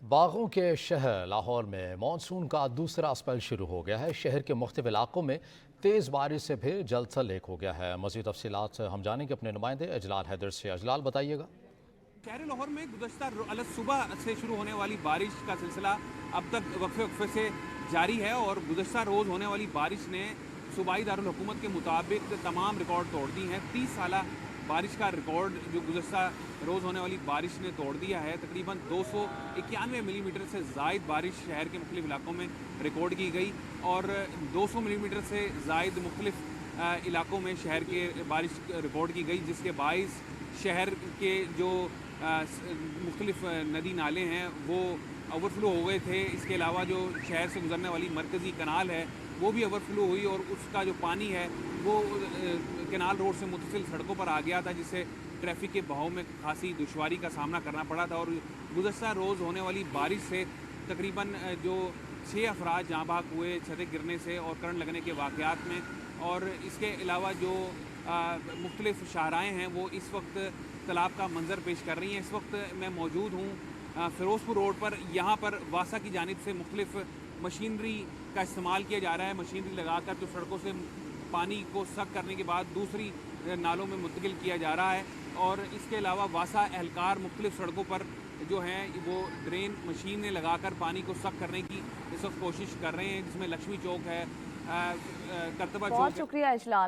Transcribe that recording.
باغوں کے شہر لاہور میں مانسون کا دوسرا اسپیل شروع ہو گیا ہے۔ شہر کے مختلف علاقوں میں تیز بارش سے بھی جل تھل ایک ہو گیا ہے۔ مزید تفصیلات ہم جانیں گے اپنے نمائندے اجلال حیدر سے۔ اجلال بتائیے گا۔ شہر لاہور میں گزشتہ صبح سے شروع ہونے والی بارش کا سلسلہ اب تک وقفے سے جاری ہے اور گزشتہ روز ہونے والی بارش نے صوبائی دارالحکومت کے مطابق تمام ریکارڈ توڑ دی ہیں۔ 30 سالہ بارش کا ریکارڈ جو گزشتہ روز ہونے والی بارش نے توڑ دیا ہے۔ تقریباً 291 ملی میٹر سے زائد بارش شہر کے مختلف علاقوں میں ریکارڈ کی گئی اور 200 ملی میٹر سے زائد مختلف علاقوں میں شہر کے بارش ریکارڈ کی گئی، جس کے باعث شہر کے جو مختلف ندی نالے ہیں وہ اوور فلو ہو گئے تھے۔ اس کے علاوہ جو شہر سے گزرنے والی مرکزی کنال ہے وہ بھی اوور فلو ہوئی اور اس کا جو پانی ہے وہ کنال روڈ سے متصل سڑکوں پر آ گیا تھا، جس سے ٹریفک کے بہاؤ میں خاصی دشواری کا سامنا کرنا پڑا تھا۔ اور گزشتہ روز ہونے والی بارش سے تقریباً جو 6 افراد جاں بحق ہوئے چھتیں گرنے سے اور کرنٹ لگنے کے واقعات میں، اور اس کے علاوہ جو مختلف شاہراہیں ہیں وہ اس وقت تالاب کا منظر پیش کر رہی ہیں۔ اس وقت میں موجود ہوں فیروز پور روڈ پر۔ یہاں پر واسا کی جانب سے مختلف مشینری کا استعمال کیا جا رہا ہے۔ مشینری لگا کر جو سڑکوں سے پانی کو سک کرنے کے بعد دوسری نالوں میں منتقل کیا جا رہا ہے، اور اس کے علاوہ واسا اہلکار مختلف سڑکوں پر جو ہیں وہ ڈرین مشینیں لگا کر پانی کو سک کرنے کی اس وقت کوشش کر رہے ہیں، جس میں لکشمی چوک ہے، کرتبہ چوک ہے۔ بہت شکریہ اجلال۔